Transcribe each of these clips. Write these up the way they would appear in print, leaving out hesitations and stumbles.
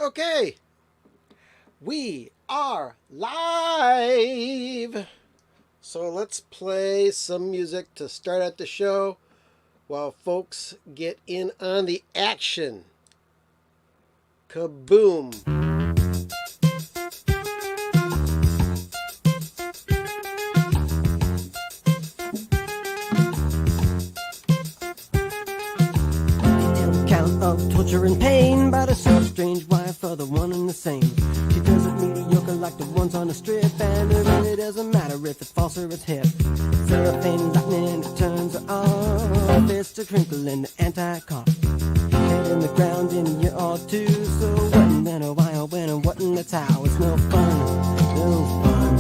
Okay, we are live. So let's play some music to start out the show while folks get in on the action. Kaboom. Of torture and pain by the same strange wife for the one and the same. She does it mediocre like the ones on the strip, and it really doesn't matter if it's false or it's hip. Seraphine lightning, it turns her off. It's a crinkle in the anti-cough. Head in the ground in a year or two. So what and then a while when and what and that's how. It's no fun, no fun.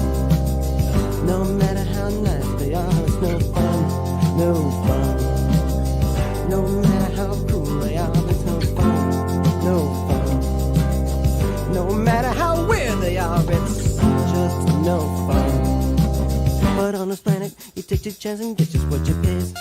No matter how nice they are, it's no fun, no fun. No matter how cruel they are, it's no fun, no fun. No matter how weird they are, it's just no fun. But on this planet, you take your chance and get just what you pays.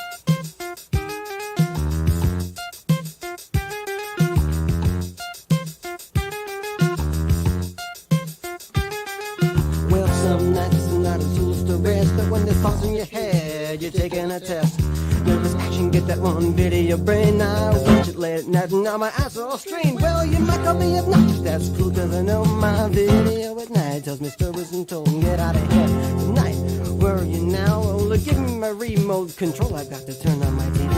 Well, some nights are not as used to rest, but when there's thoughts in your head, you're taking a test. Nervous action, get that one bit of your brain. I watch it late at night and now my eyes are all strained. Well, you might call me obnoxious, that's cool, cause I know my video at night tells me stories and told, get out of here tonight. Where are you now? Well, give me my remote control, I've got to turn on my TV.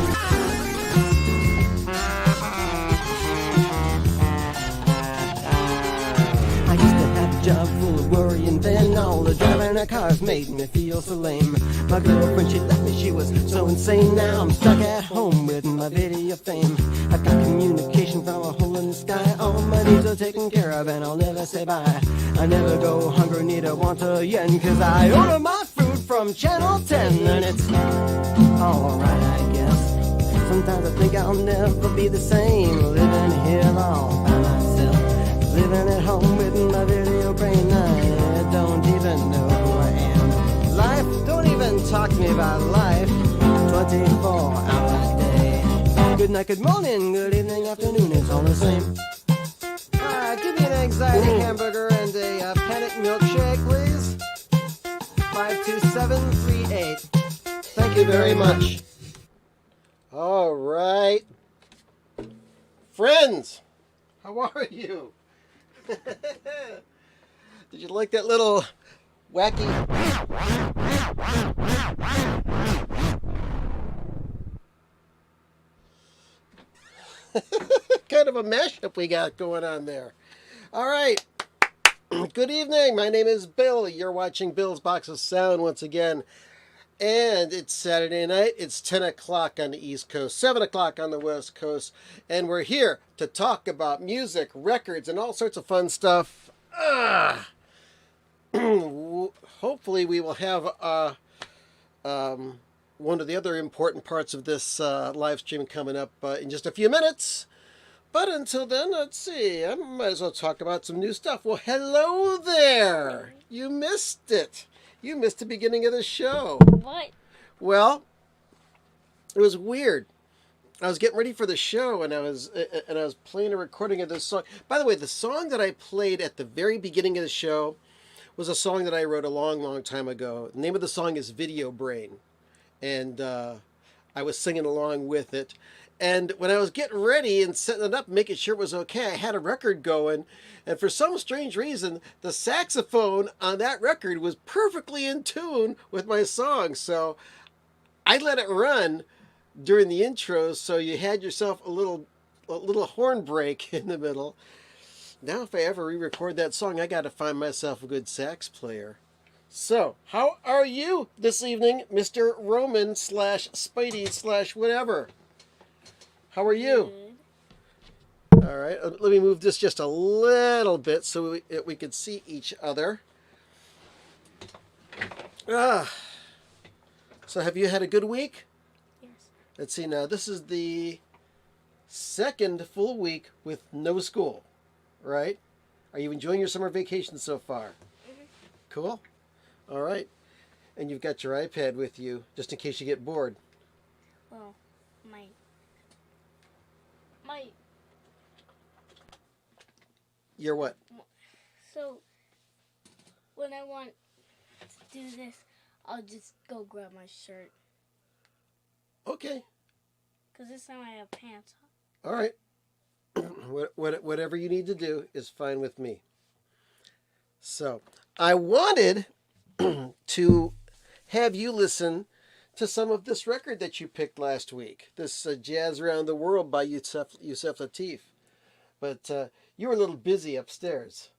I used to have a job full of worry, and then all the driving of cars made me feel so lame. My girlfriend, she left me, she was so insane. Now I'm stuck at home with my video fame. I've got communication from a hole in the sky. All my needs are taken care of, and I'll never say bye. I never go hungry, neither want a yen, cause I order my food from Channel 10, and it's alright, I guess. Sometimes I think I'll never be the same, living here all by myself. Living at home with my video brain, I don't even know who I am. Life, don't even talk to me about life. 24 hours a day. Good night, good morning, good evening, afternoon, it's all the same. Give me an anxiety hamburger and a panic milkshake, please. 52738. Thank you very much. All right. Friends, how are you? Did you like that little wacky? Kind of a mashup we got going on there. All right. Good evening. My name is Bill. You're watching Bill's Box of Sound once again. And it's Saturday night. It's 10 o'clock on the East Coast, 7 o'clock on the West Coast. And we're here to talk about music, records, and all sorts of fun stuff. Hopefully we will have one of the other important parts of this live stream coming up in just a few minutes. But until then, let's see. I might as well talk about some new stuff. Well, hello there. You missed it. You missed the beginning of the show. What? Well, it was weird. I was getting ready for the show, and I was playing a recording of this song. By the way, the song that I played at the very beginning of the show was a song that I wrote a long, long time ago. The name of the song is Video Brain, and I was singing along with it. And when I was getting ready and setting it up, making sure it was okay, I had a record going. And for some strange reason, the saxophone on that record was perfectly in tune with my song. So I let it run during the intro, so you had yourself a little horn break in the middle. Now if I ever re-record that song, I got to find myself a good sax player. So, how are you this evening, Mr. Roman / Spidey / whatever? How are you? Good. All right, let me move this just a little bit so we can see each other. So have you had a good week? Yes. Let's see now. This is the second full week with no school, right? Are you enjoying your summer vacation so far? Mm-hmm. Cool. All right. And you've got your iPad with you just in case you get bored. Well, my Your what? So when I want to do this, I'll just go grab my shirt. Okay. Because this time I have pants on. All right. Whatever you need to do is fine with me. So, I wanted to have you listen to some of this record that you picked last week, this Jazz Around the World by Yusef Lateef. But you were a little busy upstairs.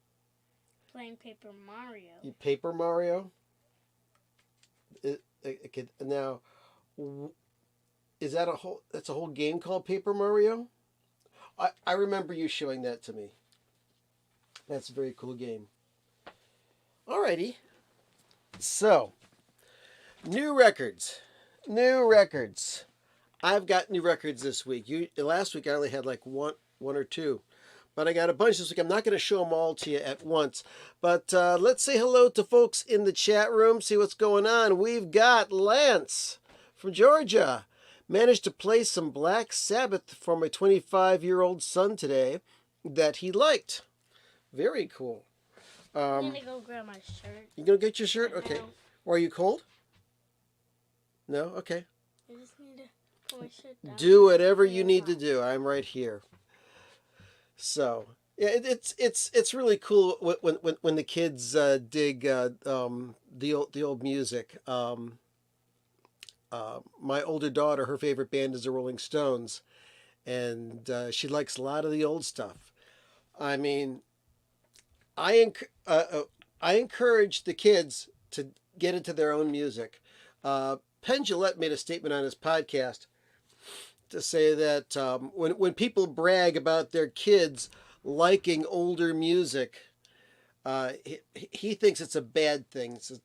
Playing Paper Mario. You Paper Mario? Now, is that that's a whole game called Paper Mario? I remember you showing that to me. That's a very cool game. Alrighty. So, new records. New records. I've got new records this week. Last week I only had like one or two. But I got a bunch this week. I'm not going to show them all to you at once. But let's say hello to folks in the chat room, see what's going on. We've got Lance from Georgia. Managed to play some Black Sabbath for my 25-year-old son today that he liked. Very cool. I'm going to go grab my shirt. You going to get your shirt? Okay. No. Are you cold? No? Okay. I just need to put my shirt down. Do whatever you need to do. I'm right here. So, yeah, it's really cool when the kids dig the old music. My older daughter, her favorite band is the Rolling Stones, and she likes a lot of the old stuff. I mean, I encourage the kids to get into their own music. Penn Jillette made a statement on his podcast to say that when people brag about their kids liking older music, he thinks it's a bad thing. So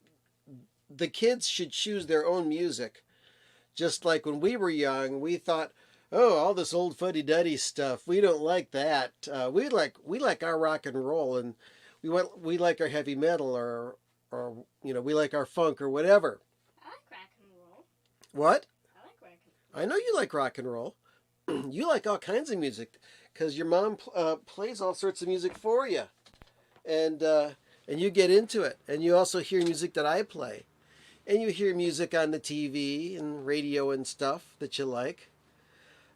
the kids should choose their own music. Just like when we were young, we thought, oh, all this old fuddy-duddy stuff, we don't like that. We like our rock and roll, and we like our heavy metal, or we like our funk or whatever. I like rock and roll. What? I like rock and roll. I know you like rock and roll. You like all kinds of music because your mom plays all sorts of music for you, and you get into it, and you also hear music that I play. And you hear music on the TV and radio and stuff that you like.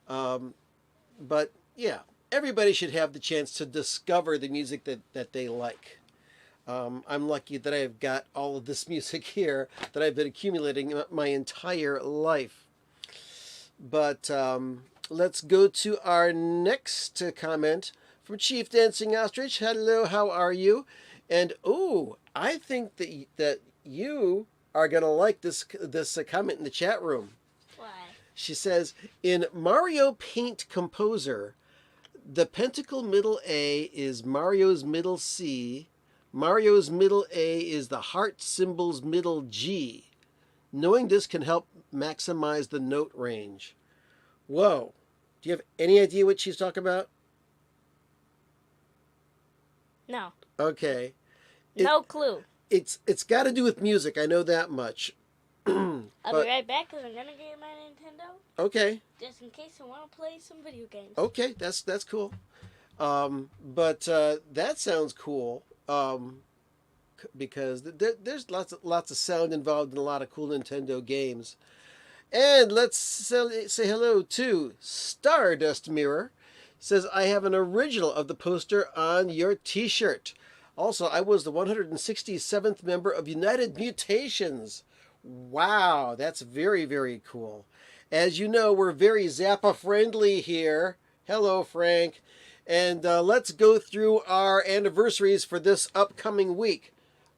But yeah, everybody should have the chance to discover the music that they like. I'm lucky that I've got all of this music here that I've been accumulating my entire life. But let's go to our next comment from Chief Dancing Ostrich. Hello, how are you? And I think that you are going to like this comment in the chat room. Why? She says, in Mario Paint Composer, the pentacle middle A is Mario's middle C. Mario's middle A is the heart symbol's middle G. Knowing this can help maximize the note range. Whoa. Do you have any idea what she's talking about? No. Okay. No clue. It's got to do with music. I know that much. I'll be right back because I'm going to get my Nintendo. Okay. Just in case I want to play some video games. Okay, that's cool. But that sounds cool because there's lots of sound involved in a lot of cool Nintendo games. And let's say hello to Stardust Mirror. Says, I have an original of the poster on your T-shirt. Also, I was the 167th member of United Mutations. Wow, that's very, very cool. As you know, we're very Zappa friendly here. Hello, Frank. And let's go through our anniversaries for this upcoming week.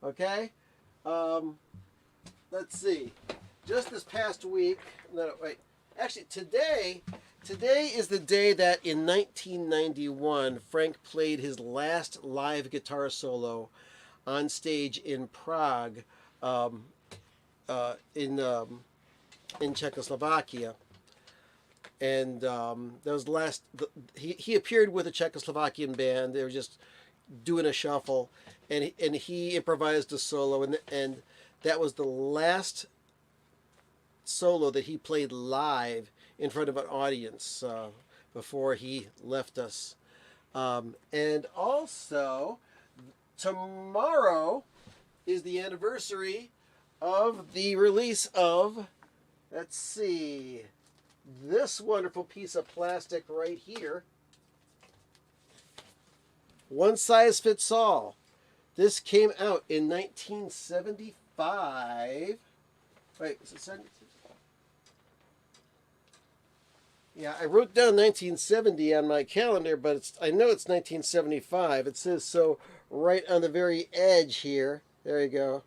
Okay? Let's see. Just this past week, no, wait. Actually, today is the day that in 1991, Frank played his last live guitar solo on stage in Prague, in Czechoslovakia. And that was the last. He appeared with a Czechoslovakian band. They were just doing a shuffle, and he improvised a solo, and that was the last solo that he played live in front of an audience before he left us. And also, tomorrow is the anniversary of the release of, let's see, this wonderful piece of plastic right here. One Size Fits All. This came out in 1975. Wait, is it 70? Yeah, I wrote down 1970 on my calendar, but I know it's 1975. It says so right on the very edge here. There you go.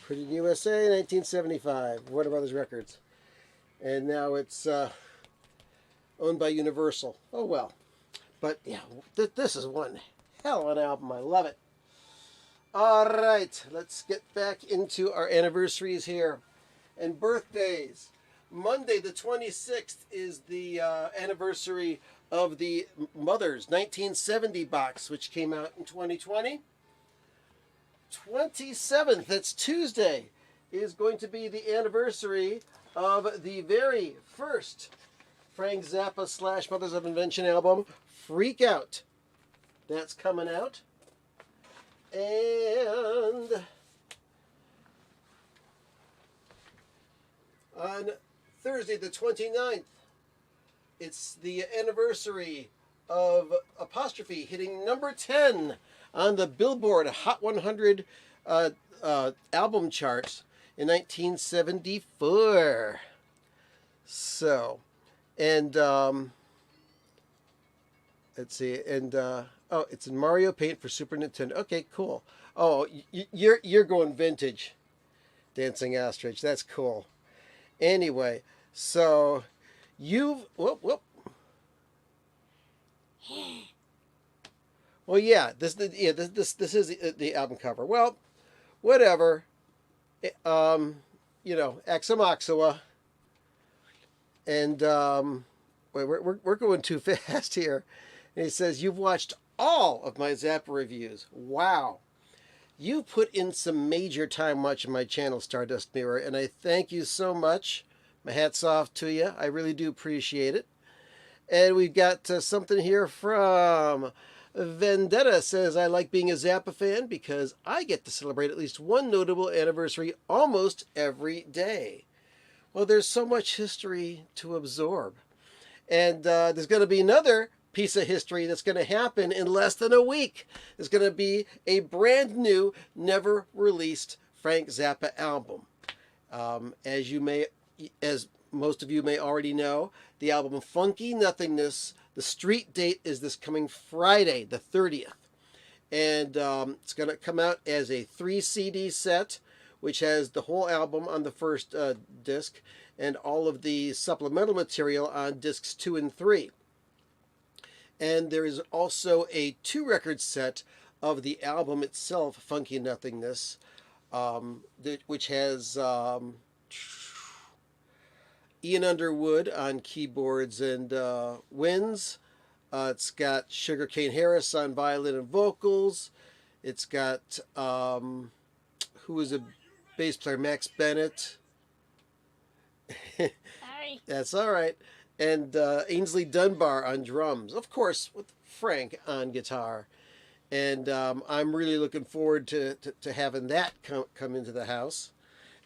Printed in USA, 1975. Warner Brothers Records. And now it's owned by Universal. Oh, well. But, yeah, this is one hell of an album. I love it. All right, let's get back into our anniversaries here. And birthdays. Monday the 26th is the anniversary of the Mother's 1970 box, which came out in 2020. 27th, that's Tuesday, is going to be the anniversary of the very first Frank Zappa / Mothers of Invention album, Freak Out. That's coming out. And on Thursday the 29th, it's the anniversary of Apostrophe hitting number 10 on the Billboard Hot 100 album charts in 1974. So, and let's see, and oh, it's in Mario Paint for Super Nintendo. Okay, cool. Oh, you're going vintage, Dancing Ostrich. That's cool. Anyway, so whoop. Well, yeah, this is the album cover. Well, whatever. Axomoxoa. And we're going too fast here. And he says, you've watched all of my Zappa reviews. Wow. You put in some major time watching my channel, Stardust Mirror, and I thank you so much. My hat's off to you. I really do appreciate it. And we've got something here from Vendetta. Says, I like being a Zappa fan because I get to celebrate at least one notable anniversary almost every day. Well, there's so much history to absorb. And there's going to be another piece of history that's going to happen in less than a week. There's going to be a brand new, never released Frank Zappa album. As most of you may already know, the album Funky Nothingness, the street date is this coming Friday, the 30th. And it's going to come out as a 3 CD set, which has the whole album on the first disc and all of the supplemental material on discs 2 and 3. And there is also a 2-record set of the album itself, Funky Nothingness, which has Ian Underwood on keyboards and winds. It's got Sugarcane Harris on violin and vocals. It's got, who is a bass player, Max Bennett. Sorry. That's all right. And Ainsley Dunbar on drums. Of course, with Frank on guitar. And I'm really looking forward to having that come into the house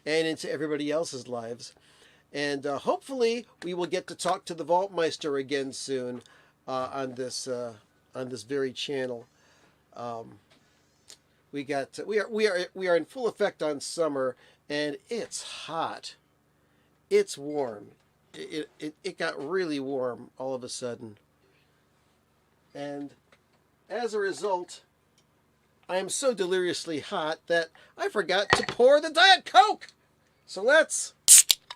and into everybody else's lives. And hopefully we will get to talk to the Vaultmeister again soon on this very channel. We are in full effect on summer, and it's hot. It's warm. It got really warm all of a sudden. And as a result, I am so deliriously hot that I forgot to pour the Diet Coke. So let's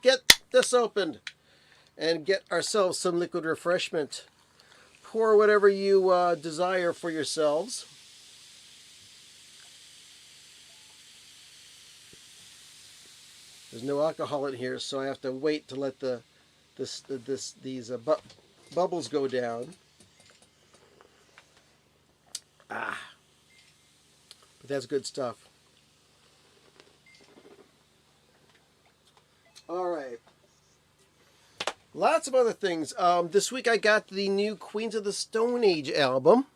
get this opened and get ourselves some liquid refreshment. Pour whatever you desire for yourselves. There's no alcohol in here, so I have to wait to let these bubbles go down. But that's good stuff. All right. Lots of other things. This week I got the new Queens of the Stone Age album.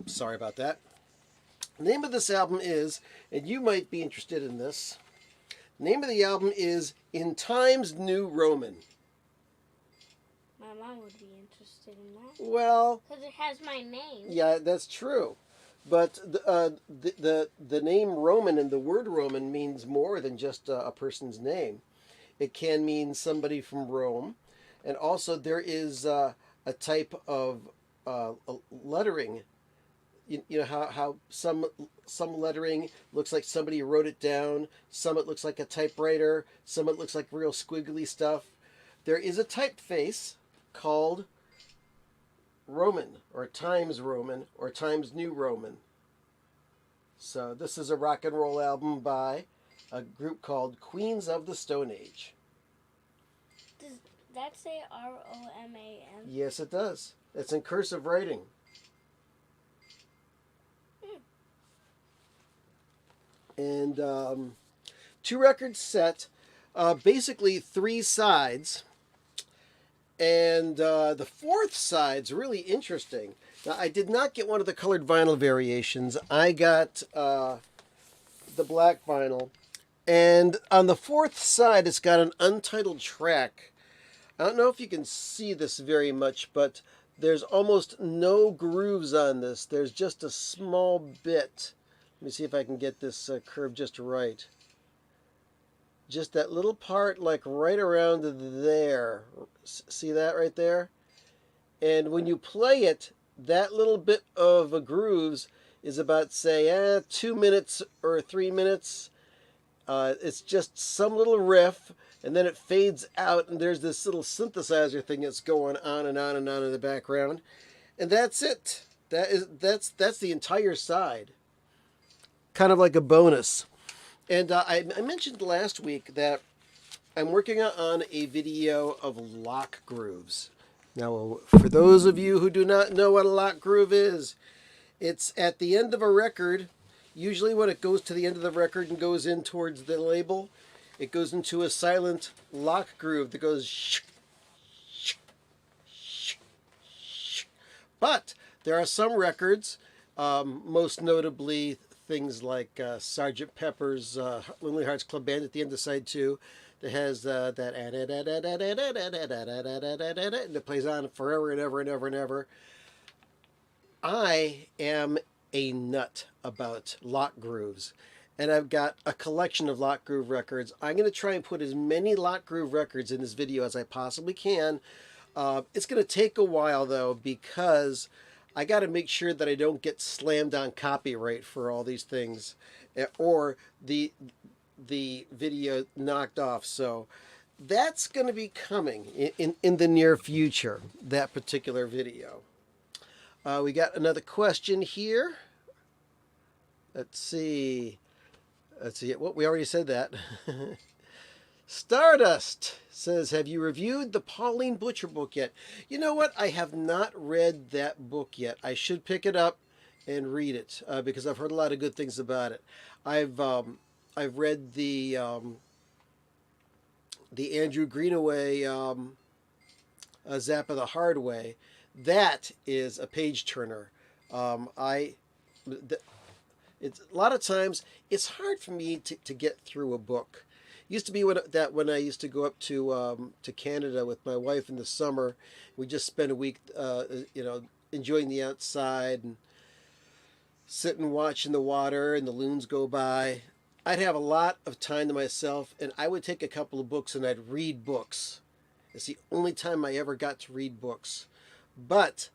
Sorry about that. The name of this album is, and you might be interested in this, the name of the album is In Times New Roman. My mom would be interested in that. Well, Because it has my name. yeah, that's true. But the name Roman and the word Roman means more than just a person's name. It can mean somebody from Rome. And also there is a type of lettering. You know how some lettering looks like somebody wrote it down. Some it looks like a typewriter. Some it looks like real squiggly stuff. There is a typeface called Roman, or Times Roman, or Times New Roman. So this is a rock and roll album by a group called Queens of the Stone Age. Does that say ROMAN? Yes, it does. It's in cursive writing. And 2 record set, basically 3 sides. And the 4th side's really interesting. Now, I did not get one of the colored vinyl variations. I got the black vinyl. And on the 4th side, it's got an untitled track. I don't know if you can see this very much, but there's almost no grooves on this. There's just a small bit. Let me see if I can get this curve just right. Just that little part, like right around there. See that right there? And when you play it, that little bit of grooves is about, say, 2 minutes or 3 minutes. It's just some little riff, and then it fades out, and there's this little synthesizer thing that's going on and on and on in the background. And that's it. That's the entire side. Kind of like a bonus. And I mentioned last week that I'm working on a video of lock grooves. Now, for those of you who do not know what a lock groove is, it's at the end of a record. Usually when it goes to the end of the record and goes in towards the label, it goes into a silent lock groove that goes shh, shh, shh, shh. But there are some records, most notably things like Sgt. Pepper's Lonely Hearts Club Band at the end of side 2, that has that and it plays on forever and ever and ever and ever. I am a nut about lock grooves, and I've got a collection of lock groove records. I'm going to try and put as many lock groove records in this video as I possibly can. It's going to take a while though, because I got to make sure that I don't get slammed on copyright for all these things, or the video knocked off. So that's going to be coming in the near future, that particular video. We got another question here. Let's see. Well, we already said that. Stardust says, have you reviewed the Pauline Butcher book yet? You know what? I have not read that book yet. I should pick it up and read it because I've heard a lot of good things about it. I've read the Andrew Greenaway Zappa the Hard Way. That is a page turner. It's a lot of times it's hard for me to get through a book. Used to be when I used to go up to Canada with my wife in the summer. We just spent a week, enjoying the outside and sitting watching the water and the loons go by. I'd have a lot of time to myself, and I would take a couple of books and I'd read books. It's the only time I ever got to read books. But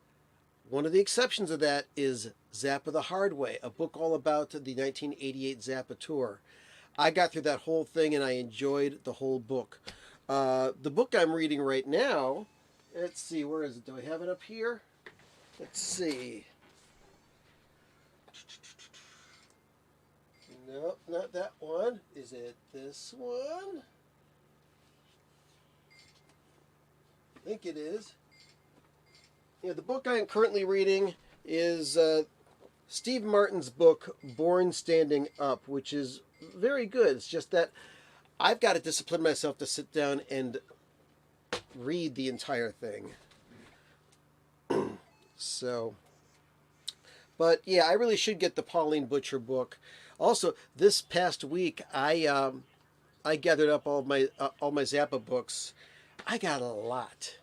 one of the exceptions of that is Zappa the Hard Way, a book all about the 1988 Zappa tour. I got through that whole thing and I enjoyed the whole book. The book I'm reading right now, let's see, where is it? Do I have it up here? Let's see. Nope, not that one. Is it this one? I think it is. Yeah, the book I am currently reading is Steve Martin's book, Born Standing Up, which is very good. It's just that I've got to discipline myself to sit down and read the entire thing. So, but yeah, I really should get the Pauline Butcher book. Also, this past week, I gathered up all my Zappa books. I got a lot,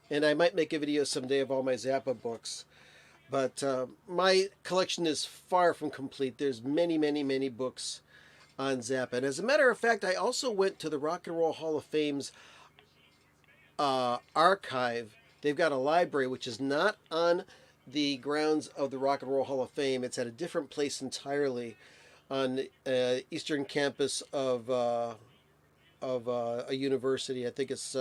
and I might make a video someday of all my Zappa books. But my collection is far from complete. There's many, many, many books on Zappa. And as a matter of fact, I also went to the Rock and Roll Hall of Fame's archive. They've got a library which is not on the grounds of the Rock and Roll Hall of Fame. It's at a different place entirely on eastern campus of a university. I think it's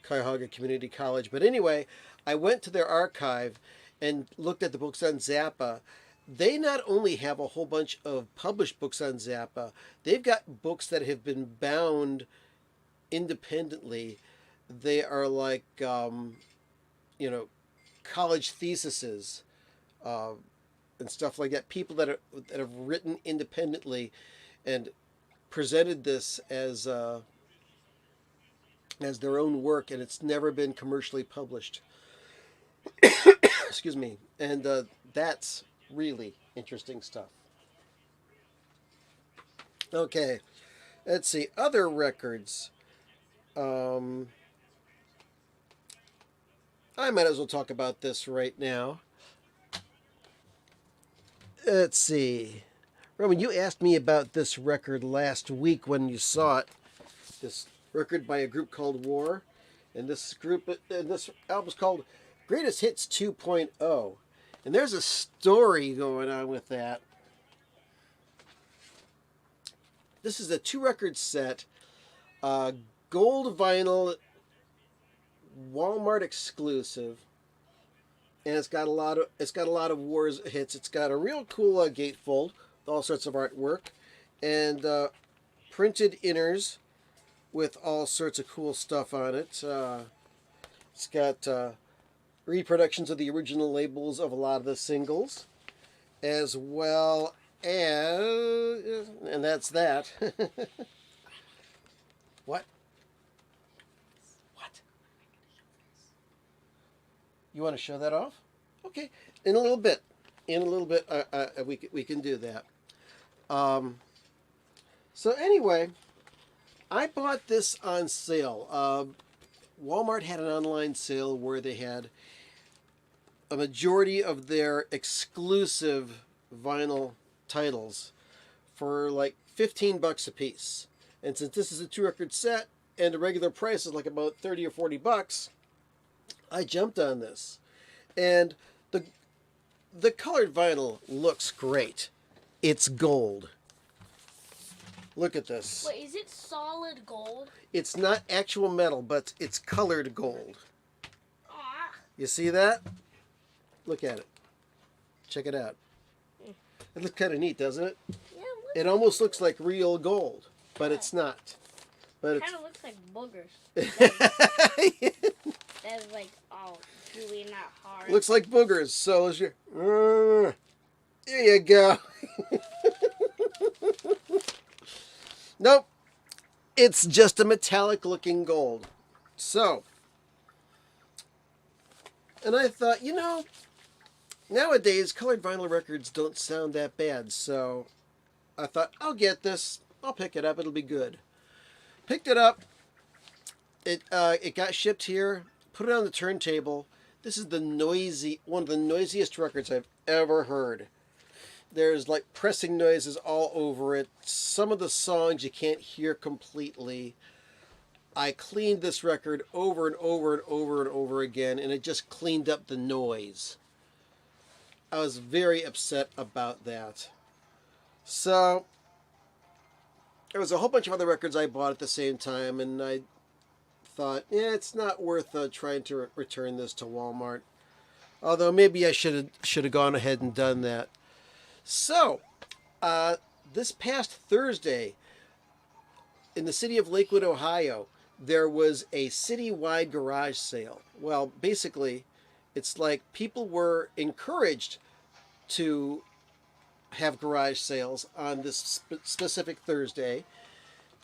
Cuyahoga Community College. But anyway, I went to their archive and looked at the books on Zappa. They not only have a whole bunch of published books on Zappa, they've got books that have been bound independently. They are like, college theses and stuff like that. People that have written independently and presented this as their own work, and it's never been commercially published. Excuse me. And that's really interesting stuff. Okay, let's see. Other records. I might as well talk about this right now. Let's see. Roman, you asked me about this record last week when you saw it. This record by a group called War. And this album's called Greatest Hits 2.0. And there's a story going on with that. This is a 2-record set. Gold vinyl, Walmart exclusive. And it's got a lot of War's hits. It's got a real cool gatefold with all sorts of artwork. And printed inners with all sorts of cool stuff on it. It's got reproductions of the original labels of a lot of the singles, as well as, and that's that. What? What? You want to show that off? Okay, in a little bit. We can do that. So anyway, I bought this on sale. Walmart had an online sale where they had a majority of their exclusive vinyl titles for like $15 a piece. And since this is a 2-record set and the regular price is like about $30 or $40, I jumped on this. And the colored vinyl looks great. It's gold. Look at this. Wait, is it solid gold? It's not actual metal, but it's colored gold. Aw. You see that? Look at it. Check it out. It looks kind of neat, doesn't it? Yeah, It almost looks like real gold, but it's not. But it kind of looks like boogers. it's That's like all gooey, not hard. looks like boogers. So as you, there you go. Nope, it's just a metallic-looking gold. So, and I thought, nowadays colored vinyl records don't sound that bad. So, I thought I'll get this. I'll pick it up. It'll be good. Picked it up. It got shipped here. Put it on the turntable. This is one of the noisiest records I've ever heard. There's like pressing noises all over it. Some of the songs you can't hear completely. I cleaned this record over and over and over and over again, and it just cleaned up the noise. I was very upset about that. So, there was a whole bunch of other records I bought at the same time, and I thought, it's not worth trying to return this to Walmart. Although maybe I should have gone ahead and done that. So, this past Thursday, in the city of Lakewood, Ohio, there was a citywide garage sale. Well, basically, it's like people were encouraged to have garage sales on this specific Thursday.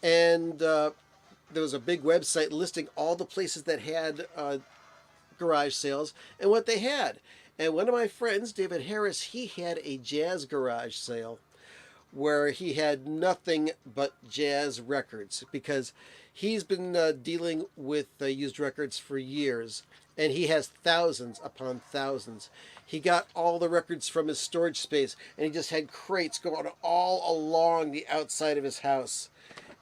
And there was a big website listing all the places that had garage sales and what they had. And one of my friends, David Harris, he had a jazz garage sale where he had nothing but jazz records because he's been dealing with used records for years, and he has thousands upon thousands. He got all the records from his storage space, and he just had crates going all along the outside of his house.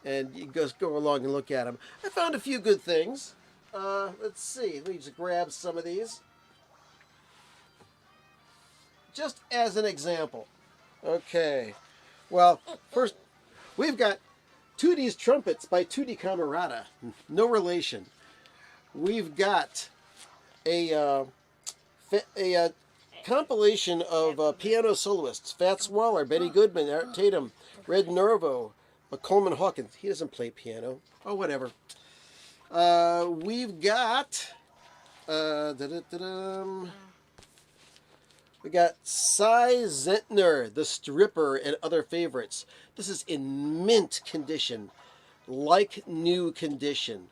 And you just go along and look at them. I found a few good things. Let's see. Let me just grab some of these. Just as an example. Okay. Well, first, we've got Tootie's Trumpets by Tootie Camerata. No relation. We've got a compilation of piano soloists. Fats Waller, Betty Goodman, Art Tatum, Red Norvo, Coleman Hawkins. He doesn't play piano. Oh, whatever. We've got... we got Cy Zentner, The Stripper, and Other Favorites. This is in mint condition, like new condition.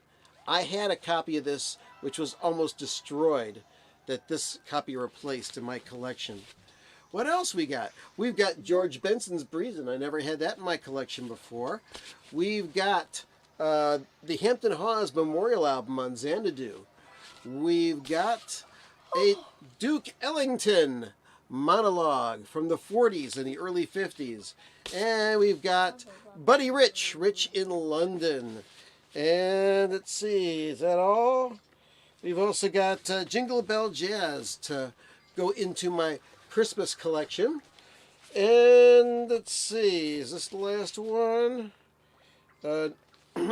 I had a copy of this, which was almost destroyed, that this copy replaced in my collection. What else we got? We've got George Benson's Breezin'. I never had that in my collection before. We've got the Hampton Hawes Memorial Album on Xanadu. We've got a Duke Ellington monologue from the 40s and the early 50s. And we've got Buddy Rich, Rich in London. And let's see, is that all? We've also got Jingle Bell Jazz to go into my Christmas collection. And let's see, is this the last one?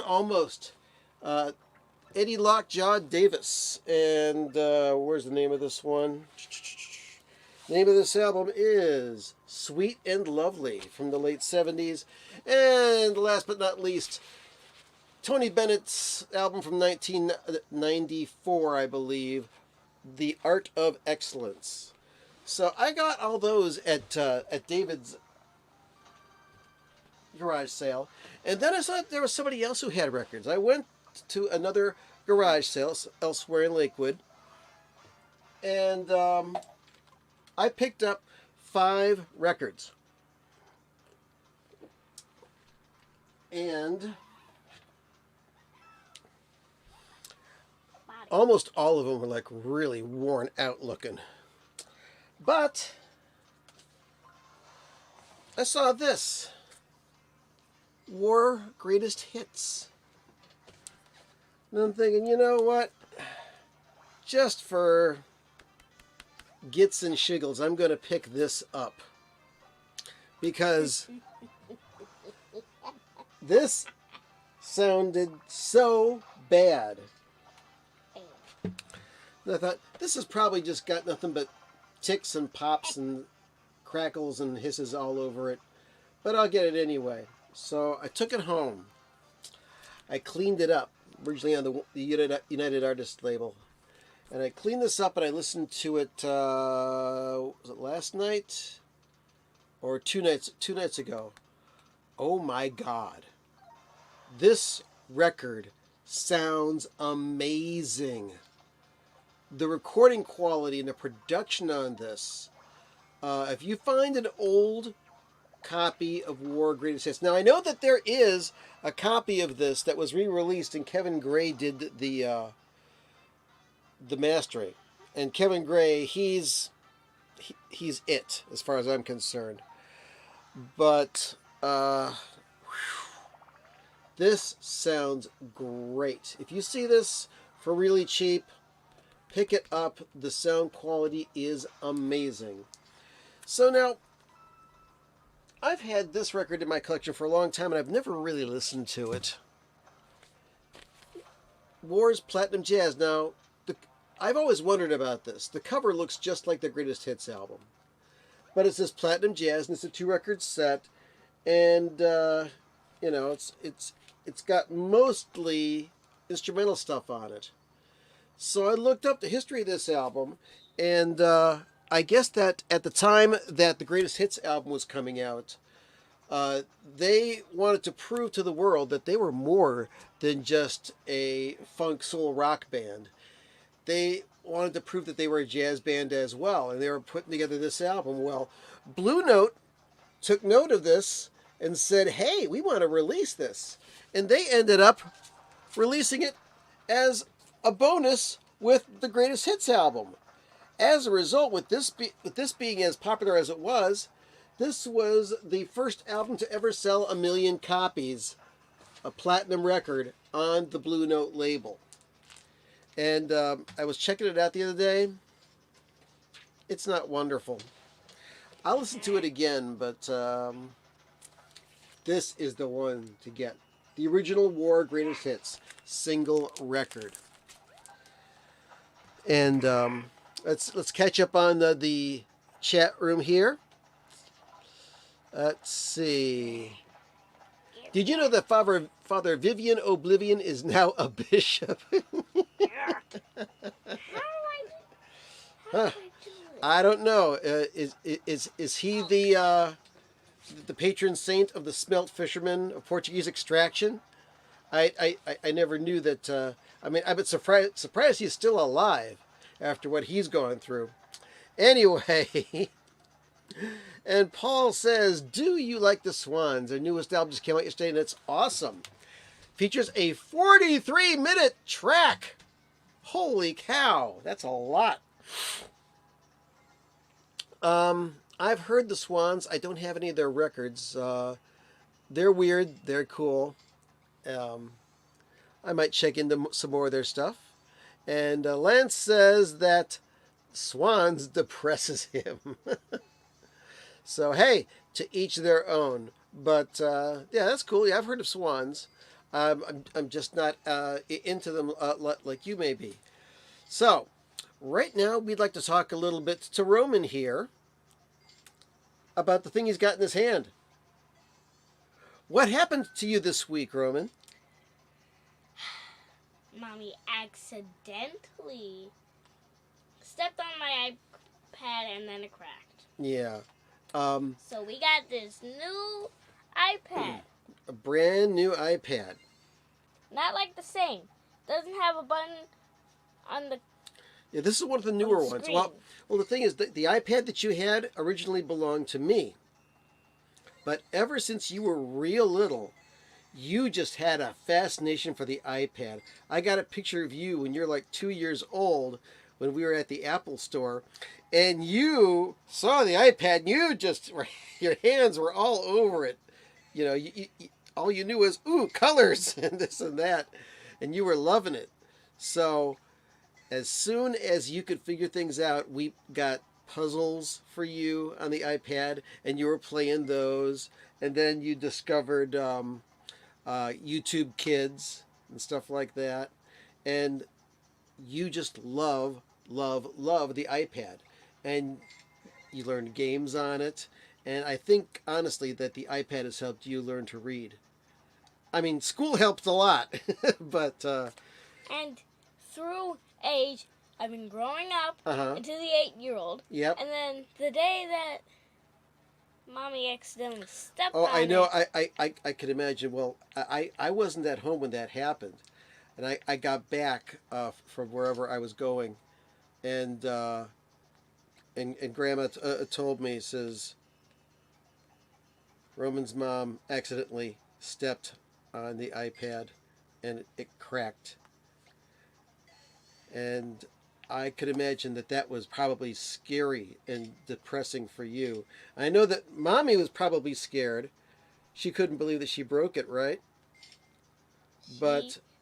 Almost. Eddie Lockjaw Davis. And where's the name of this one? The name of this album is Sweet and Lovely from the late 70s. And last but not least, Tony Bennett's album from 1994, I believe, The Art of Excellence. So I got all those at David's garage sale. And then I saw there was somebody else who had records. I went to another garage sale elsewhere in Lakewood. And I picked up 5 records. And almost all of them were like really worn out looking. But I saw this. War Greatest Hits. And I'm thinking, you know what? Just for gits and shiggles, I'm going to pick this up. Because this sounded so bad. And I thought, this has probably just got nothing but ticks and pops and crackles and hisses all over it. But I'll get it anyway. So I took it home. I cleaned it up, originally on the United Artists label. And I cleaned this up and I listened to it, was it last night? Or two nights ago. Oh my God. This record sounds amazing. The recording quality and the production on this. If you find an old copy of War Greatest Hits. Now I know that there is a copy of this that was re-released and Kevin Gray did the mastering. And Kevin Gray, he's it as far as I'm concerned. But this sounds great. If you see this for really cheap, pick it up. The sound quality is amazing. So now, I've had this record in my collection for a long time, and I've never really listened to it. War's Platinum Jazz. Now, I've always wondered about this. The cover looks just like the Greatest Hits album. But it says Platinum Jazz, and it's a 2-record set. And, you know, it's got mostly instrumental stuff on it. So I looked up the history of this album, and I guess that at the time that the Greatest Hits album was coming out, They wanted to prove to the world that they were more than just a funk soul rock band. They wanted to prove that they were a jazz band as well, and they were putting together this album. Well, Blue Note took note of this and said, hey, we want to release this. And they ended up releasing it as a bonus with the Greatest Hits album. As a result, with this being as popular as it was, this was the first album to ever sell 1 million copies, a platinum record, on the Blue Note label. And I was checking it out the other day. It's not wonderful. I'll listen to it again, but this is the one to get. The original War Greatest Hits single record. And let's catch up on the chat room here. Let's see. Did you know that Father Vivian Oblivion is now a bishop? How do I do it? I don't know. Is he the patron saint of the smelt fishermen of Portuguese extraction? I never knew that. I mean, I've been surprised he's still alive after what he's gone through. Anyway, and Paul says, "Do you like the Swans? Their newest album just came out yesterday, and it's awesome. Features a 43-minute track. Holy cow, that's a lot." I've heard the Swans. I don't have any of their records. They're weird. They're cool. I might check into some more of their stuff. And Lance says that Swans depresses him. So, hey, to each their own. But, yeah, that's cool. Yeah, I've heard of Swans. I'm just not into them like you may be. So, right now, we'd like to talk a little bit to Roman here about the thing he's got in his hand. What happened to you this week, Roman? Mommy accidentally stepped on my iPad and then it cracked. Yeah. So we got this new iPad. A brand new iPad. Not like the same. Doesn't have a button on the Yeah, this is one of the newer On the ones. screen. Well, the thing is, the iPad that you had originally belonged to me. But ever since you were real little, you just had a fascination for the iPad. I got a picture of you when you're like 2 years old when we were at the Apple store. And you saw the iPad and you just, your hands were all over it. You know, all you knew was, ooh, colors and this and that. And you were loving it. So as soon as you could figure things out, we got puzzles for you on the iPad, and you were playing those. And then you discovered YouTube Kids and stuff like that. And you just love the iPad. And you learned games on it. And I think, honestly, that the iPad has helped you learn to read. I mean, school helped a lot, but... and through age, I've been growing up into the 8-year-old. Yep. And then the day that Mommy accidentally stepped Oh, on I know. it. I could imagine. Well, I wasn't at home when that happened. And I got back from wherever I was going. And Grandma told me, says, Roman's mom accidentally stepped on the iPad and it cracked. And I could imagine that was probably scary and depressing for you. I know that Mommy was probably scared. She couldn't believe that she broke it, right? She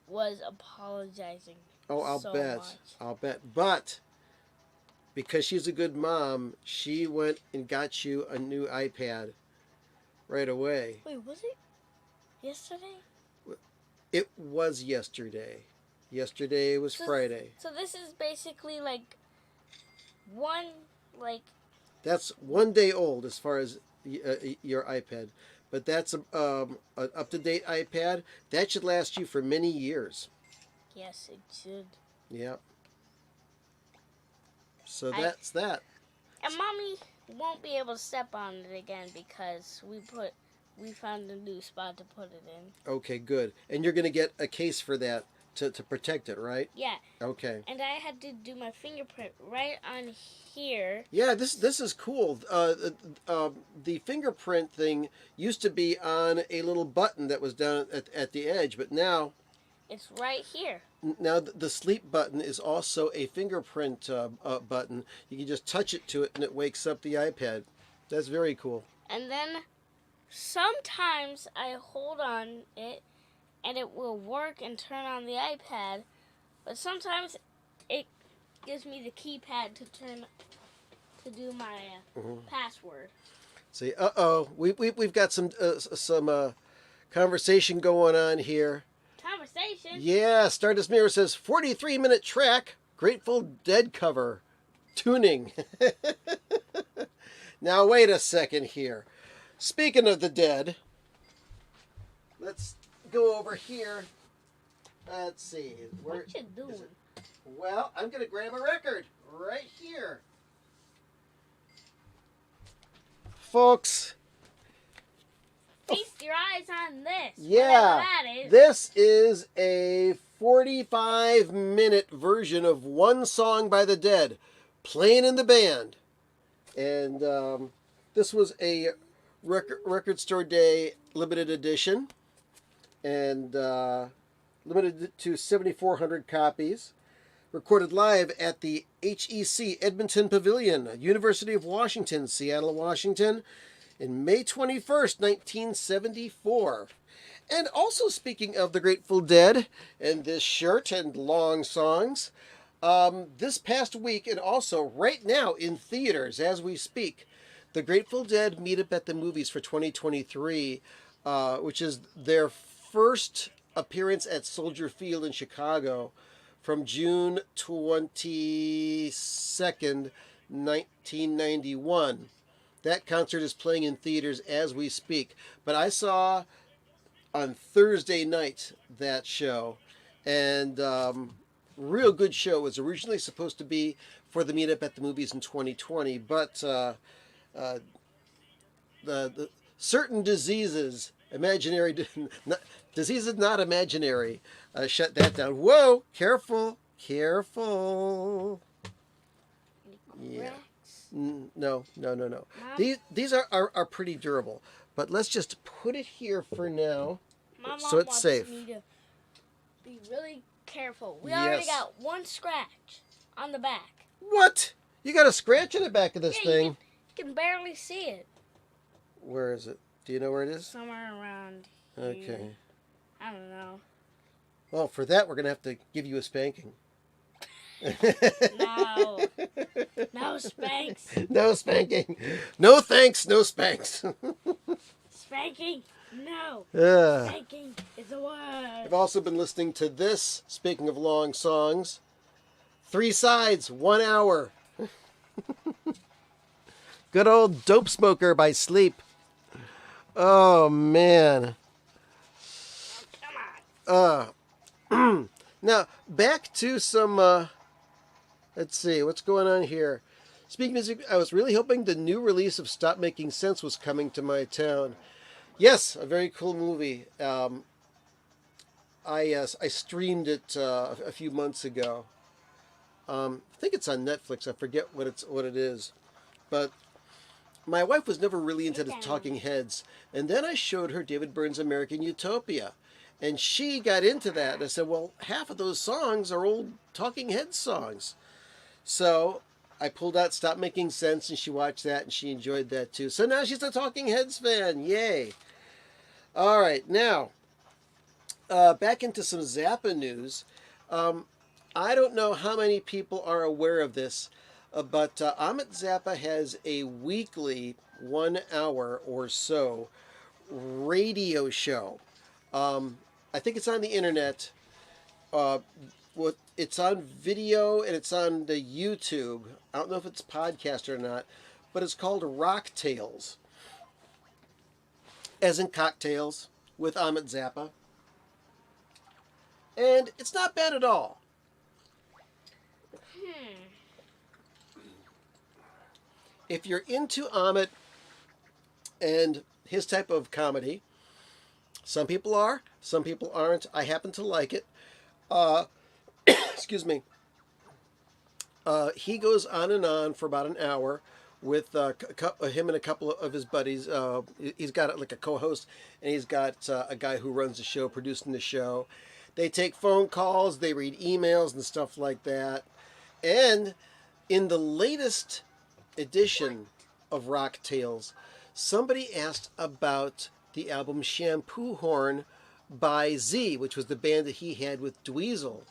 was apologizing. Oh, I'll bet. But because she's a good mom, she went and got you a new iPad right away. Wait, was it yesterday? It was yesterday. Yesterday was Friday. So this is basically like That's 1 day old as far as your iPad. But that's an up-to-date iPad. That should last you for many years. Yes, it should. Yep. So that's that. And Mommy won't be able to step on it again because we found a new spot to put it in. Okay, good. And you're going to get a case for that to protect it, right? Yeah. Okay. And I had to do my fingerprint right on here. Yeah, this is cool. The fingerprint thing used to be on a little button that was down at the edge, but now It's right here. the sleep button is also a fingerprint button. You can just touch it to it and it wakes up the iPad. That's very cool. And then sometimes I hold on it and it will work and turn on the iPad, but sometimes it gives me the keypad to do my password. See, we've got some conversation going on here. Conversation? Yeah, Stardust Mirror says 43-minute track, Grateful Dead cover, tuning. Now wait a second here. Speaking of the Dead, let's go over here. Let's see. What you doing? is it? Well, I'm going to grab a record right here. Folks, Feast your eyes on this. yeah, whatever that is. this is a 45-minute version of one song by the Dead, playing in the band. And this was a record store day limited edition, and limited to 7,400 copies. Recorded live at the HEC Edmonton Pavilion, University of Washington, Seattle, Washington, in May 21st, 1974. And also speaking of the Grateful Dead and this shirt and long songs, this past week and also right now in theaters as we speak, the Grateful Dead Meetup at the Movies for 2023, which is their first appearance at Soldier Field in Chicago from June 22nd, 1991. That concert is playing in theaters as we speak. But I saw on Thursday night that show, and real good show. It was originally supposed to be for the Meetup at the Movies in 2020, but the certain diseases, diseases not imaginary, shut that down. Whoa, careful. Yeah. No. Mom? These are pretty durable, but let's just put it here for now. My mom so it's wants safe. me to be really careful. We already Yes. got one scratch on the back. What? You got a scratch in the back of this Yeah, thing. You can barely see it. Where is it? Do you know where it is? Somewhere around here. Okay. I don't know. Well, for that, we're going to have to give you a spanking. No. No spanks. No spanking. No thanks, no spanks. Spanking? No. I've Spanking is a word. also been listening to this, speaking of long songs. 3 sides, 1 hour. Good old Dope Smoker by Sleep. Oh, man. Come on. Now, back to some, let's see, what's going on here? Speaking of music, I was really hoping the new release of Stop Making Sense was coming to my town. Yes, a very cool movie. I streamed it a few months ago. I think it's on Netflix. I forget what it is. But my wife was never really into the Talking Heads. And then I showed her David Byrne's American Utopia. And she got into that. And I said, well, half of those songs are old Talking Heads songs. So I pulled out Stop Making Sense, and she watched that, and she enjoyed that too. So now she's a Talking Heads fan. Yay. All right, now, back into some Zappa news. I don't know how many people are aware of this, but Amit Zappa has a weekly 1 hour or so radio show. I think it's on the internet. It's on video and it's on the YouTube. I don't know if it's podcast or not, but it's called Rock Tales, as in cocktails, with Amit Zappa. And it's not bad at all. If you're into Amit and his type of comedy. Some people are, some people aren't. I happen to like it. Excuse me. He goes on and on for about an hour with him and a couple of his buddies. He's got like a co-host, and he's got a guy who runs the show, producing the show. They take phone calls, they read emails and stuff like that. And in the latest edition of Rock Tales, somebody asked about the album Shampoo Horn by Z, which was the band that he had with Dweezil.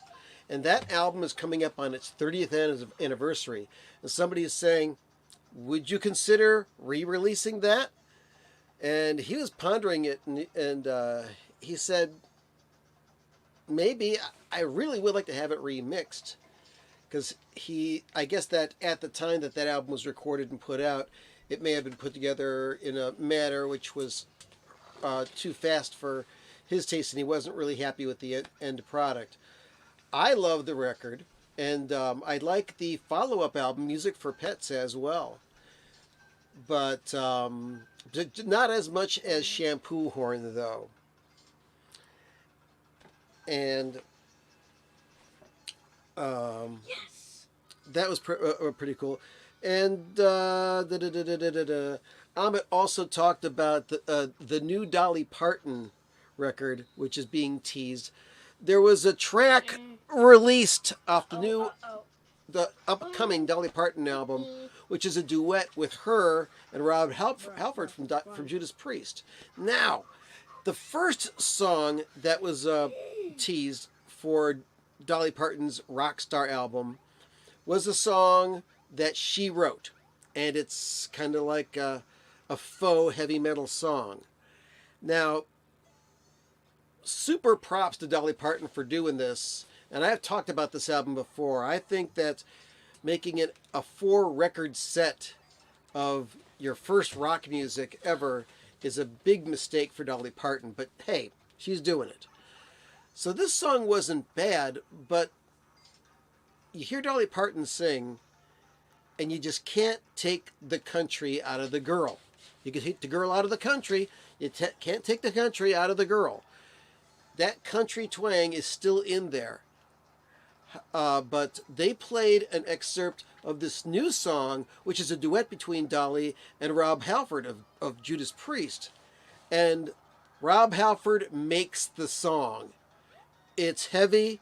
And that album is coming up on its 30th anniversary. And somebody is saying, would you consider re-releasing that? And he was pondering it, and he said, maybe. I really would like to have it remixed. Because I guess that at the time that album was recorded and put out, it may have been put together in a manner which was too fast for his taste, and he wasn't really happy with the end product. I love the record, and I like the follow-up album, Music for Pets, as well. But not as much as Shampoo Horn, though. And Yes. that was pretty cool. And Amit also talked about the new Dolly Parton record, which is being teased. There was a track released off the upcoming Dolly Parton album, which is a duet with her and Rob Halford from Judas Priest. Now, the first song that was teased for Dolly Parton's Rockstar album was a song that she wrote, and it's kind of like a faux heavy metal song. Now, super props to Dolly Parton for doing this, and I've talked about this album before. I think that making it a 4-record set of your first rock music ever is a big mistake for Dolly Parton, but hey, she's doing it. So this song wasn't bad, but you hear Dolly Parton sing, and you just can't take the country out of the girl. You can take the girl out of the country, you can't take the country out of the girl. That country twang is still in there. But they played an excerpt of this new song, which is a duet between Dolly and Rob Halford of Judas Priest. And Rob Halford makes the song. It's heavy,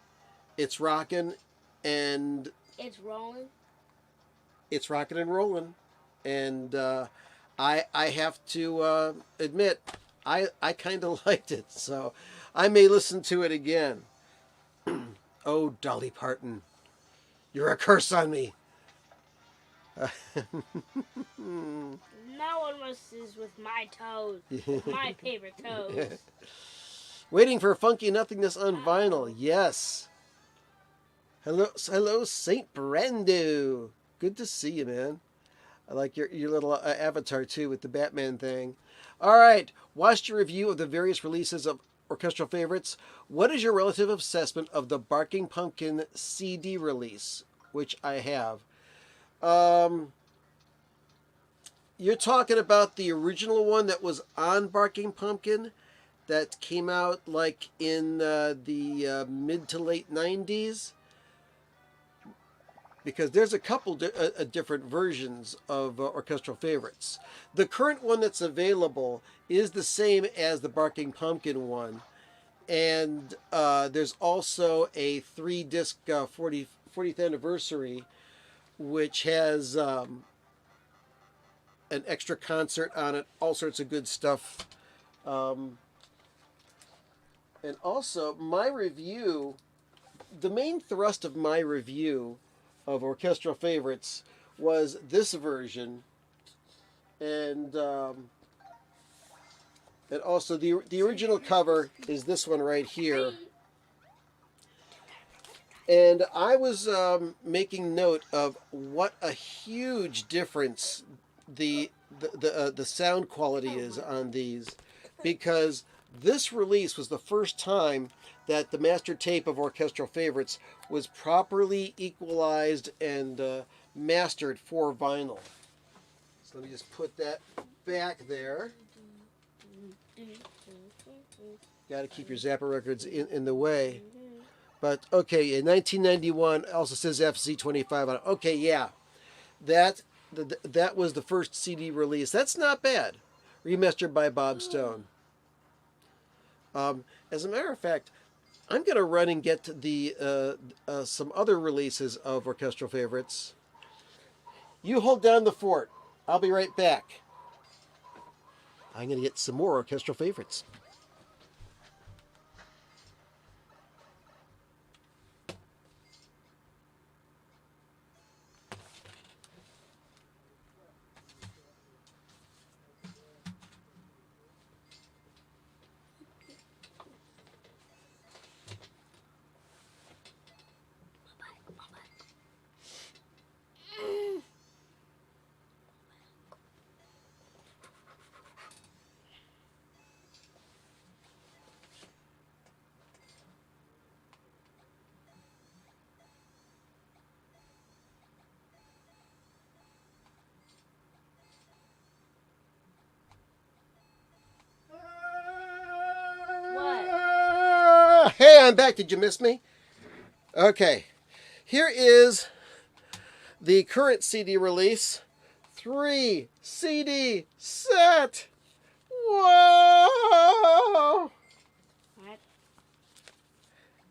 it's rocking, and... It's rolling. It's rocking and rolling. And I have to admit, I kind of liked it. So I may listen to it again. Oh, Dolly Parton, you're a curse on me. No one messes with my toes. My favorite toes. Waiting for Funky Nothingness on vinyl. Yes. Hello, Saint Brando. Good to see you, man. I like your little avatar too with the Batman thing. All right, watched your review of the various releases of orchestral favorites. What is your relative assessment of the Barking Pumpkin CD release, which I have? You're talking about the original one that was on Barking Pumpkin that came out like in the mid to late 90s? Because there's a couple different versions of orchestral favorites. The current one that's available is the same as the Barking Pumpkin one. And there's also a 3-disc 40th anniversary, which has an extra concert on it, all sorts of good stuff. And also, my review, the main thrust of my review of orchestral favorites was this version, and also the original cover is this one right here. And I was making note of what a huge difference the sound quality is on these, because this release was the first time that the master tape of orchestral favorites was properly equalized and mastered for vinyl. So let me just put that back there. Got to keep your Zappa records in the way. But okay, in 1991, also says FZ25 on it. Okay, yeah, that was the first CD release. That's not bad. Remastered by Bob Stone. As a matter of fact, I'm gonna run and get the some other releases of orchestral favorites. You hold down the fort. I'll be right back. I'm gonna get some more orchestral favorites. Hey, I'm back. Did you miss me? Okay. Here is the current CD release. 3 CD set. Whoa! What?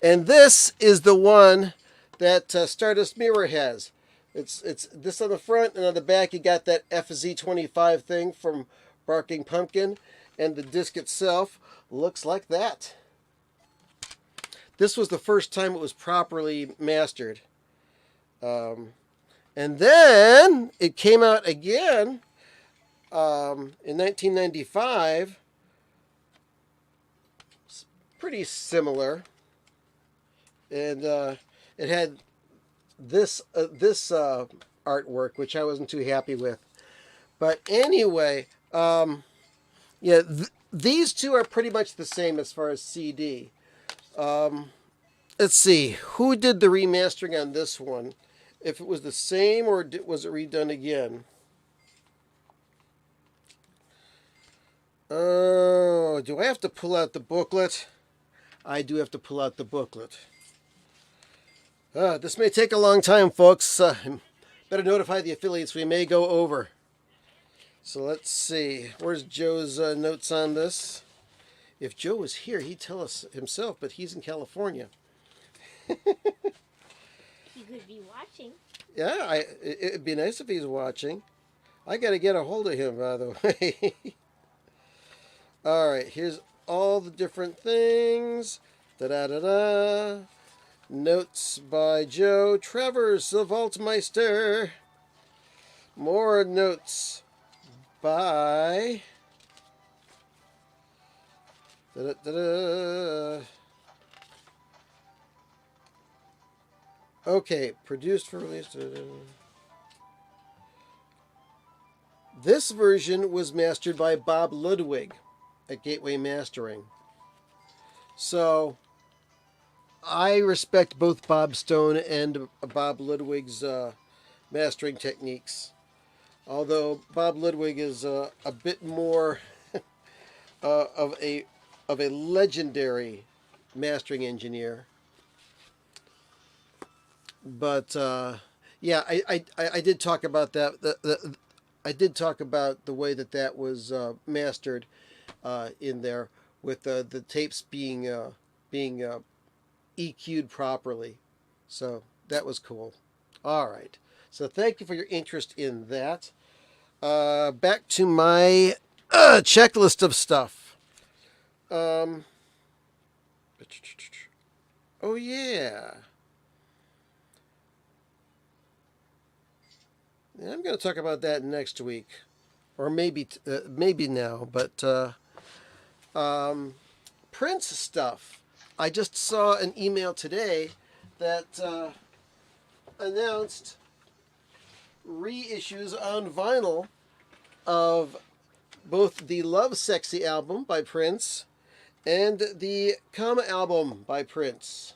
And this is the one that Stardust Mirror has. It's this on the front, and on the back you got that FZ25 thing from Barking Pumpkin, and the disc itself looks like that. This was the first time it was properly mastered. And then it came out again in 1995. It's pretty similar. And it had this artwork, which I wasn't too happy with. But anyway, yeah, these two are pretty much the same as far as CD. Let's see, who did the remastering on this one? If it was the same or was it redone again? Oh, do I have to pull out the booklet? I do have to pull out the booklet. This may take a long time, folks. Better notify the affiliates. We may go over. So let's see. Where's Joe's notes on this? If Joe was here, he'd tell us himself, but he's in California. He could be watching. Yeah, it'd be nice if he's watching. I got to get a hold of him, by the way. All right, here's all the different things. Da-da-da-da. Notes by Joe Travers, the Vaultmeister. More notes by... Da-da-da-da. Okay, produced for release. Da-da-da. This version was mastered by Bob Ludwig at Gateway Mastering. So, I respect both Bob Stone and Bob Ludwig's mastering techniques. Although Bob Ludwig is a bit more of a legendary mastering engineer. But yeah, I did talk about that. I did talk about the way that was mastered in there, with the tapes being EQ'd properly. So that was cool. All right. So thank you for your interest in that. Back to my checklist of stuff. Oh yeah. I'm going to talk about that next week, or maybe now. But Prince stuff. I just saw an email today that announced reissues on vinyl of both the Love Sexy album by Prince and the Come album by Prince,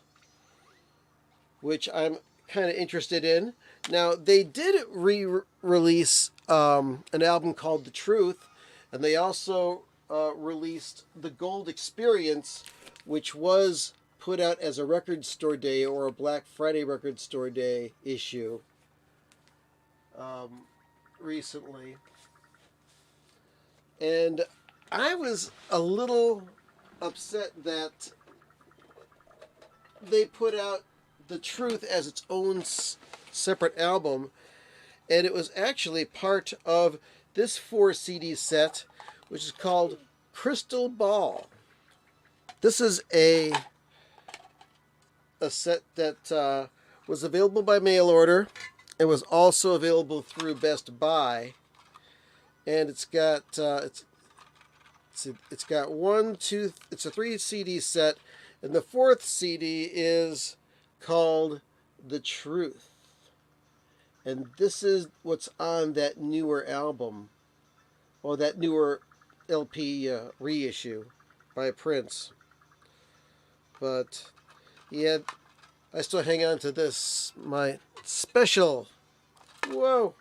which I'm kind of interested in. Now, they did re-release an album called The Truth, and they also released the Gold Experience, which was put out as a Record Store Day or a Black Friday Record Store Day issue recently. And I was a little upset that they put out The Truth as its own separate album, and it was actually part of this 4 CD set, which is called Crystal Ball. This is a set that was available by mail order. It was also available through Best Buy, and it's got it's got one, two. It's a 3 CD set, and the 4th CD is called The Truth. And this is what's on that newer album, or that newer LP reissue by Prince. But yeah, I still hang on to this, my special. Whoa.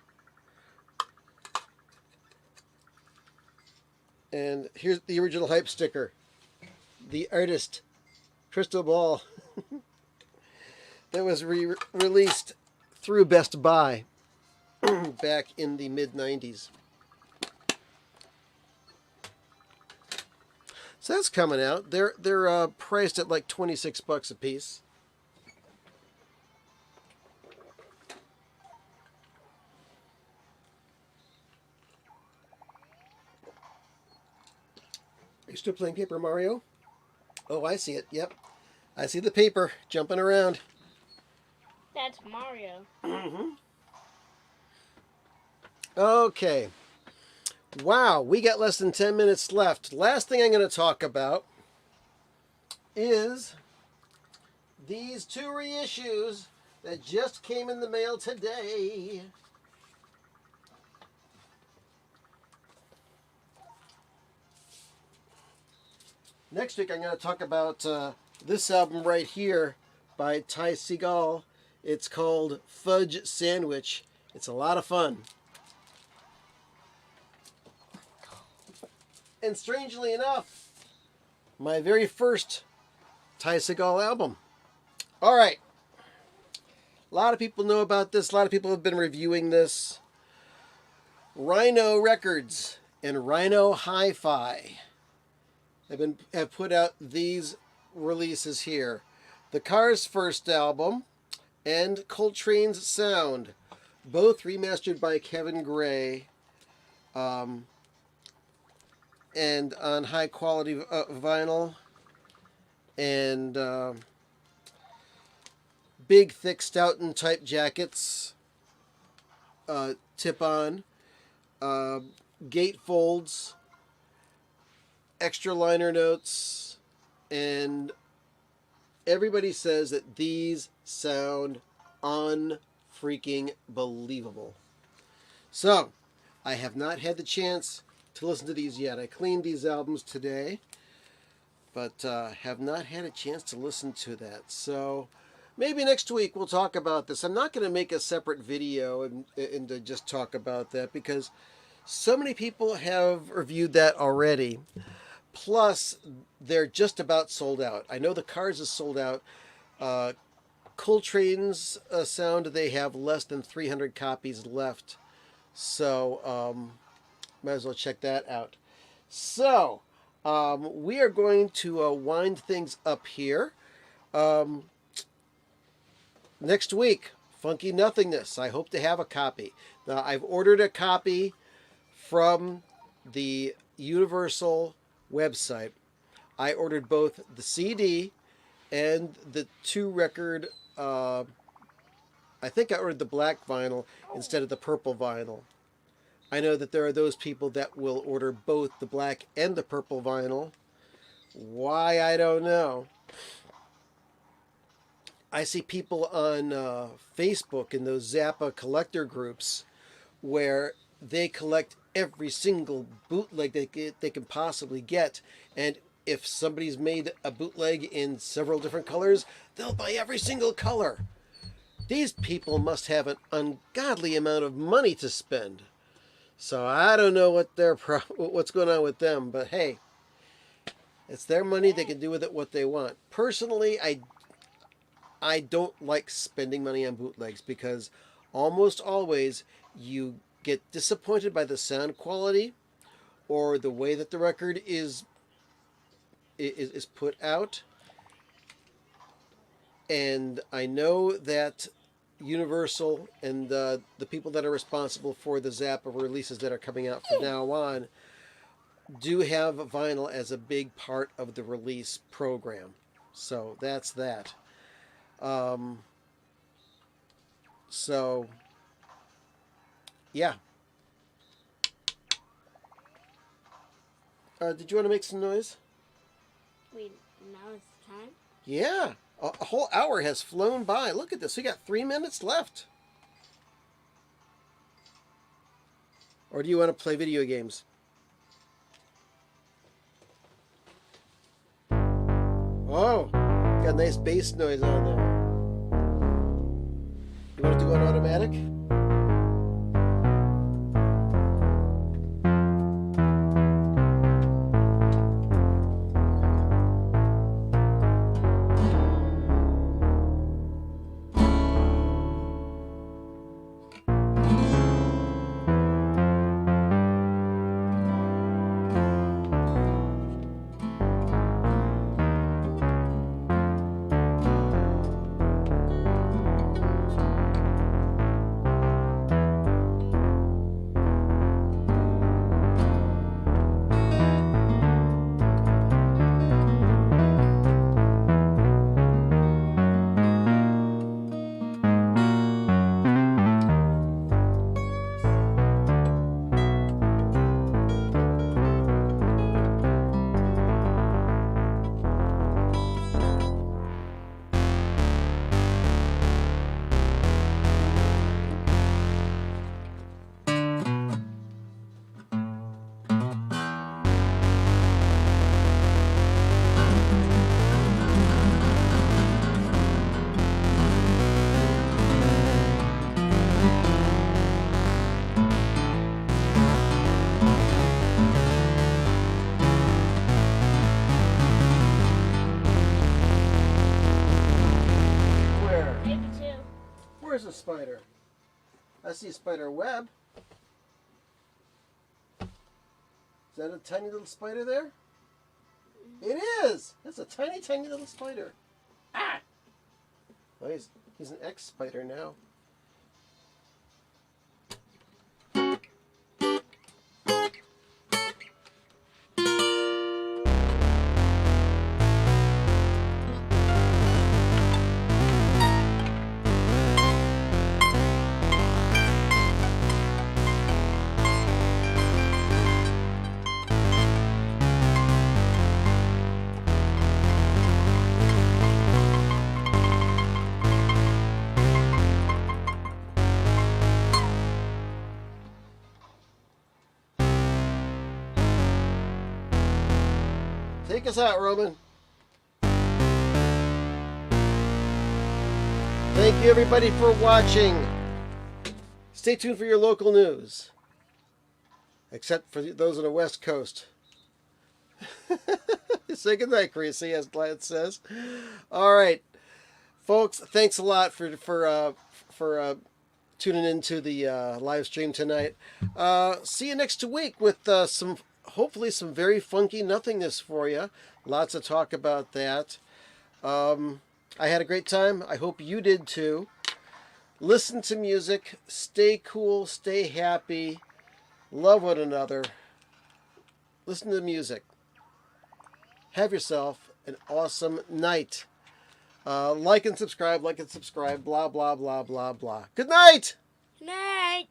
And here's the original hype sticker. The artist, Crystal Ball. That was released through Best Buy back in the mid-90s. So that's coming out. They're priced at like $26 a piece. Are you still playing Paper Mario? Oh, I see it. Yep. I see the paper jumping around. That's Mario. Mm-hmm. Okay. Wow, we got less than 10 minutes left. Last thing I'm going to talk about is these 2 reissues that just came in the mail today. Next week, I'm going to talk about this album right here by Ty Segall. It's called Fudge Sandwich. It's a lot of fun. And strangely enough, my very first Ty Segall album. All right. A lot of people know about this. A lot of people have been reviewing this. Rhino Records and Rhino Hi-Fi have put out these releases here. The Cars' first album and Coltrane's Sound, both remastered by Kevin Gray, and on high quality vinyl, and big thick Stoughton type jackets, tip on, gatefolds, extra liner notes, and everybody says that these sound unfreaking believable. So, I have not had the chance to listen to these yet. I cleaned these albums today, but have not had a chance to listen to that. So, maybe next week we'll talk about this. I'm not going to make a separate video and to just talk about that, because so many people have reviewed that already. Plus, they're just about sold out. I know the Cars is sold out. Coltrane's Sound, they have less than 300 copies left. So, might as well check that out. So, we are going to wind things up here. Next week, Funky Nothingness. I hope to have a copy. Now, I've ordered a copy from the Universal website. I ordered both the CD and the 2-record. I think I ordered the black vinyl instead of the purple vinyl. I know that there are those people that will order both the black and the purple vinyl. Why, I don't know. I see people on Facebook in those Zappa collector groups where they collect every single bootleg they can possibly get, and if somebody's made a bootleg in several different colors, they'll buy every single color. These people must have an ungodly amount of money to spend. So I don't know what's going on with them, but hey, it's their money. They can do with it what they want. Personally, I don't like spending money on bootlegs because almost always you get disappointed by the sound quality or the way that the record is put out. And I know that Universal and the people that are responsible for the Zappa releases that are coming out from now on do have vinyl as a big part of the release program. So that's that. So, yeah. Did you want to make some noise? Wait, now it's time? Yeah. A whole hour has flown by. Look at this. We got 3 minutes left. Or do you want to play video games? Oh, got a nice bass noise on there. You want to do on automatic? Maybe two. Where's the spider? I see a spider web. Is that a tiny little spider there? It is! That's a tiny, tiny little spider. Ah! Well, he's an ex-spider now. Take us out, Roman. Thank you, everybody, for watching. Stay tuned for your local news. Except for those on the West Coast. Say goodnight, Creasy, as Glad says. All right, folks. Thanks a lot for tuning into the live stream tonight. See you next week with hopefully some very funky nothingness for you. Lots of talk about that. I had a great time. I hope you did too. Listen to music. Stay cool. Stay happy. Love one another. Listen to music. Have yourself an awesome night. Like and subscribe, blah, blah, blah, blah, blah. Good night! Night!